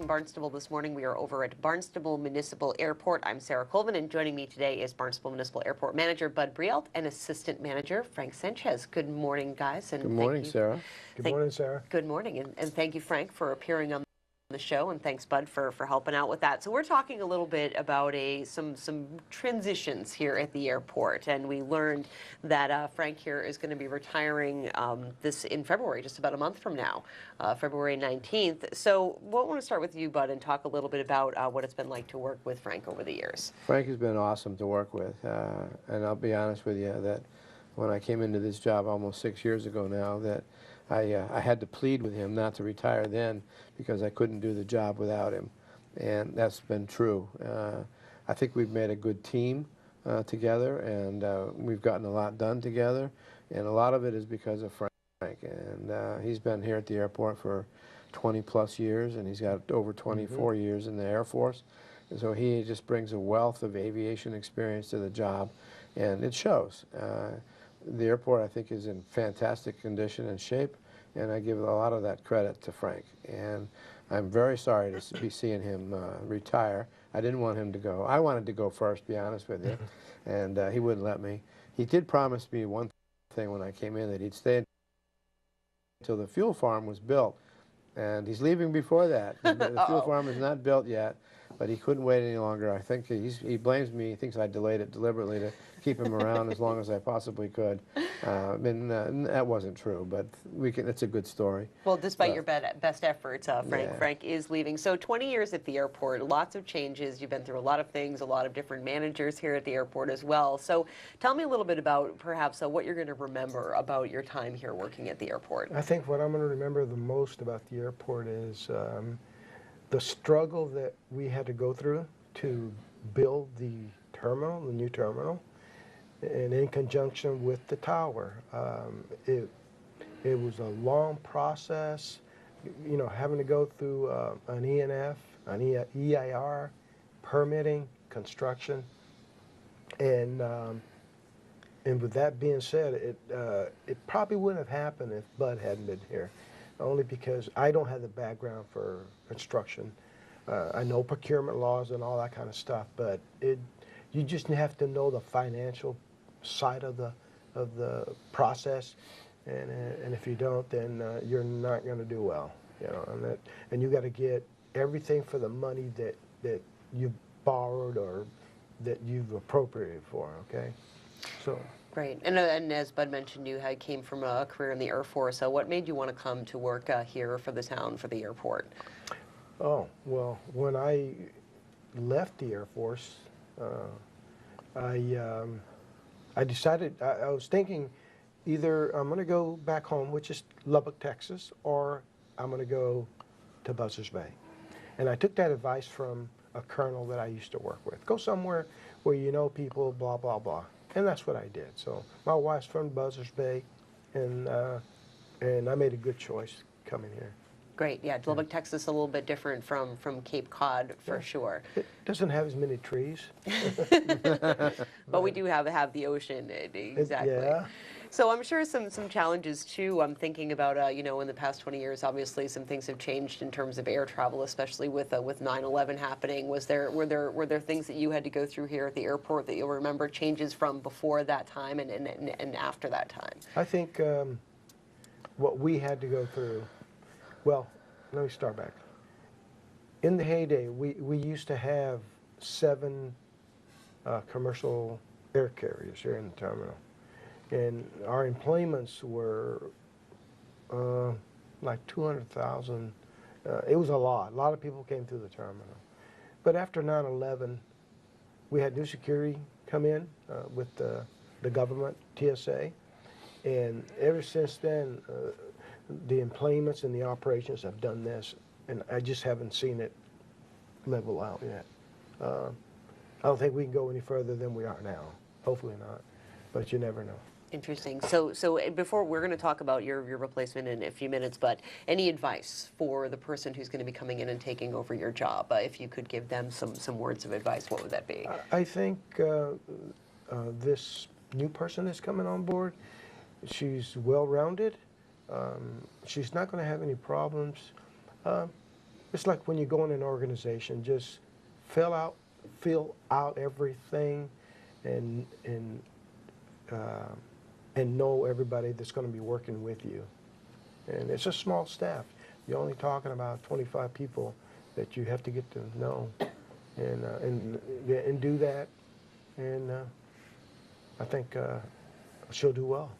from Barnstable this morning. We are over at Barnstable Municipal Airport. I'm Sarah Colvin, and joining me today is Barnstable Municipal Airport Manager Bud Breault and Assistant Manager Frank Sanchez. Good morning, guys. And good morning, thank you. Sarah. Good morning, Sarah. Good morning, and thank you, Frank, for appearing on the show, and thanks, Bud, for helping out with that. So we're talking a little bit about some transitions here at the airport, and we learned that Frank here is going to be retiring this in February, just about a month from now, February 19th. So I want to start with you, Bud, and talk a little bit about what it's been like to work with Frank over the years. Frank has been awesome to work with, and I'll be honest with you that when I came into this job almost 6 years ago now, that I had to plead with him not to retire then because I couldn't do the job without him, and that's been true. I think we've made a good team together, and we've gotten a lot done together, and a lot of it is because of Frank. And he's been here at the airport for 20-plus years, and he's got over 24 years in the Air Force, and so he just brings a wealth of aviation experience to the job, and it shows. The airport, I think, is in fantastic condition and shape, and I give a lot of that credit to Frank. And I'm very sorry to be seeing him retire. I didn't want him to go. I wanted to go first, to be honest with you, and he wouldn't let me. He did promise me one thing when I came in, that he'd stay until the fuel farm was built, and he's leaving before that. The fuel farm is not built yet, but he couldn't wait any longer. I think he blames me. He thinks I delayed it deliberately to keep him around as long as I possibly could. That wasn't true, but it's a good story. Well, despite your best efforts, Yeah. Frank is leaving. So 20 years at the airport, lots of changes. You've been through a lot of things, a lot of different managers here at the airport as well. So tell me a little bit about perhaps what you're going to remember about your time here working at the airport. I think what I'm going to remember the most about the airport is the struggle that we had to go through to build the terminal, the new terminal, and in conjunction with the tower. It was a long process, you know, having to go through an ENF, an EIR, permitting, construction, and with that being said, it probably wouldn't have happened if Bud hadn't been here, only because I don't have the background for construction. I know procurement laws and all that kind of stuff, but you just have to know the financial side of the process, and if you don't, then you're not going to do well, you know. And you got to get everything for the money that you borrowed or that you've appropriated for. Okay, so. Great. And as Bud mentioned, you came from a career in the Air Force. So what made you want to come to work here for the town, for the airport? Oh, well, when I left the Air Force, I decided, I was thinking either I'm going to go back home, which is Lubbock, Texas, or I'm going to go to Buzzards Bay. And I took that advice from a colonel that I used to work with. Go somewhere where you know people, blah, blah, blah. And that's what I did. So my wife's from Buzzards Bay, and I made a good choice coming here. Great. Yeah, Lubbock, Texas, a little bit different from Cape Cod for sure. It doesn't have as many trees. But we do have the ocean, exactly. Yeah. So I'm sure some challenges too. I'm thinking about you know, in the past 20 years, obviously some things have changed in terms of air travel, especially with 9/11 happening. Were there things that you had to go through here at the airport that you'll remember, changes from before that time and after that time? I think what we had to go through. Well, let me start back. In the heyday, we used to have 7 commercial air carriers here in the terminal. And our employments were like 200,000. It was a lot. A lot of people came through the terminal. But after 9/11, we had new security come in with the government, TSA. And ever since then, the employments and the operations have done this, and I just haven't seen it level out yet. I don't think we can go any further than we are now. Hopefully not, but you never know. Interesting. So before, we're going to talk about your replacement in a few minutes, but any advice for the person who's going to be coming in and taking over your job? If you could give them some words of advice, what would that be? I think this new person that's coming on board, she's well-rounded. She's not going to have any problems. it's like when you go in an organization, just fill out everything, and know everybody that's going to be working with you. And it's a small staff. You're only talking about 25 people that you have to get to know, and do that. And I think she'll do well.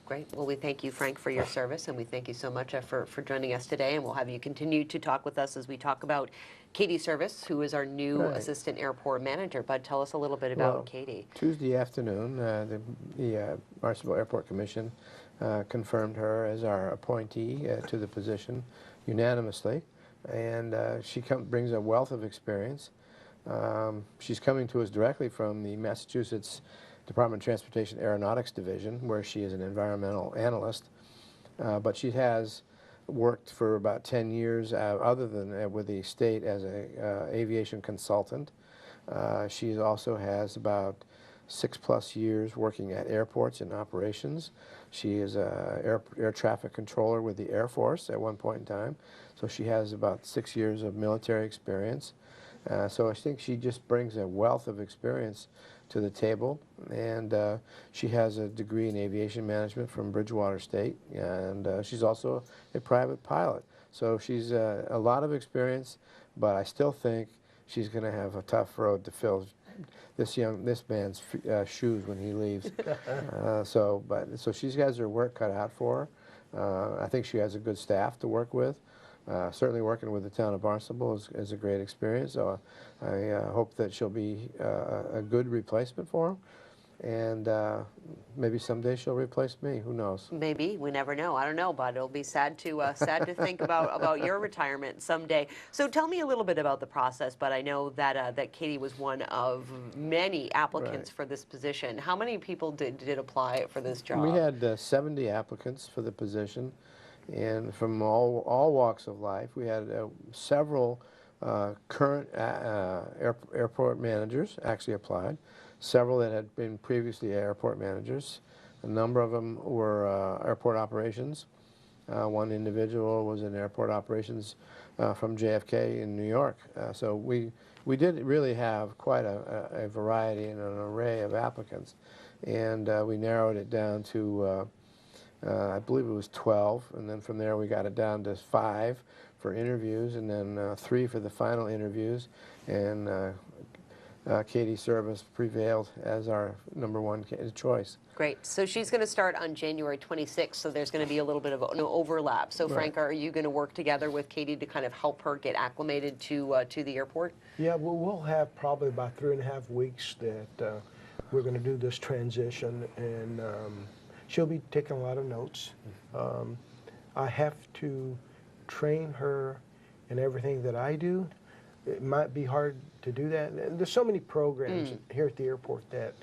Great. Well, we thank you, Frank, for your service, and we thank you so much for joining us today. And we'll have you continue to talk with us as we talk about Katie Service, who is our new Assistant Airport Manager. Bud, tell us a little bit about Katie. Tuesday afternoon, the Barnstable Airport Commission confirmed her as our appointee to the position unanimously, and she brings a wealth of experience. She's coming to us directly from the Massachusetts Department of Transportation Aeronautics Division, where she is an environmental analyst, but she has worked for about 10 years other than with the state as a aviation consultant. She also has about 6+ years working at airports in operations. She is a air traffic controller with the Air Force at one point in time, so she has about 6 years of military experience. So I think she just brings a wealth of experience to the table, and she has a degree in aviation management from Bridgewater State, and she's also a private pilot. So she's a lot of experience, but I still think she's going to have a tough road to fill this man's shoes when he leaves. So she has her work cut out for her. I think she has a good staff to work with. Certainly working with the town of Barnstable is a great experience, so I hope that she'll be a good replacement for him, and maybe someday she'll replace me. Who knows? Maybe. We never know. I don't know, but it'll be sad to think about your retirement someday. So tell me a little bit about the process. But I know that that Katie was one of many applicants for this position. How many people did apply for this job? We had 70 applicants for the position, and from all walks of life. We had several current airport managers actually applied, several that had been previously airport managers. A number of them were airport operations. One individual was in airport operations from JFK in New York. So we did really have quite a variety and an array of applicants, and we narrowed it down to I believe it was 12, and then from there we got it down to 5 for interviews, and then 3 for the final interviews, and Katie Service prevailed as our #1 choice. Great. So she's going to start on January 26th, so there's going to be a little bit of overlap. So Frank, are you going to work together with Katie to kind of help her get acclimated to the airport? Yeah, we'll have probably about 3.5 weeks that we're going to do this transition, and she'll be taking a lot of notes. I have to train her in everything that I do. It might be hard to do that. And there's so many programs here at the airport that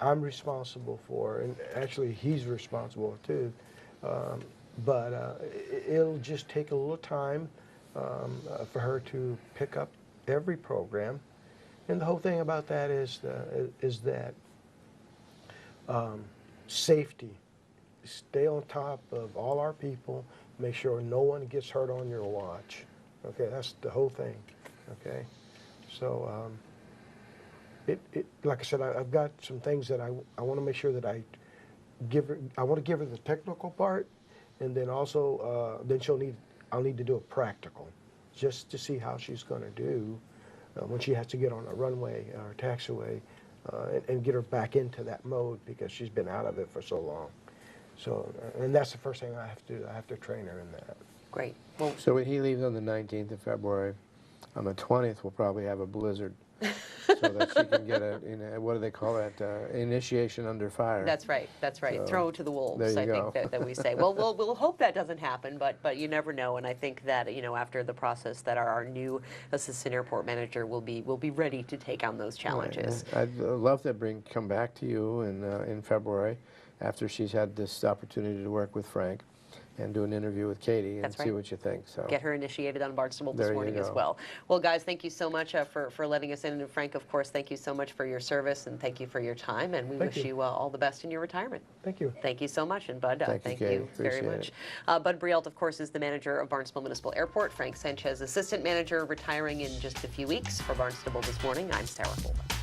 I'm responsible for, and actually he's responsible too. But it'll just take a little time for her to pick up every program. And the whole thing about that is that safety. Stay on top of all our people. Make sure no one gets hurt on your watch. Okay, that's the whole thing. Okay, so like I said, I've got some things that I want to make sure that I give her. I want to give her the technical part, and then also then I'll need to do a practical, just to see how she's going to do when she has to get on a runway or taxiway. And get her back into that mode, because she's been out of it for so long. So, and that's the first thing I have to do. I have to train her in that. Great. Well, so when he leaves on the 19th of February, on the 20th we'll probably have a blizzard, so that she can get what do they call that? Initiation under fire. That's right. That's right. So, throw to the wolves, I think that we say. Well, we'll hope that doesn't happen, but you never know. And I think that after the process, that our new assistant airport manager will be ready to take on those challenges. Right. I'd love to come back to you in February, after she's had this opportunity to work with Frank, and do an interview with Katie and That's see right. what you think. So Get her initiated on Barnstable this There you morning as go. well. Well, guys, thank you so much for letting us in. And Frank, of course, thank you so much for your service and thank you for your time. And we Thank wish you. you all the best in your retirement. Thank you. Thank you so much. And Bud, Thank you, thank Katie. you very Appreciate much. Bud Breault, of course, is the manager of Barnstable Municipal Airport. Frank Sanchez, assistant manager, retiring in just a few weeks. For Barnstable This Morning, I'm Sarah Colvin.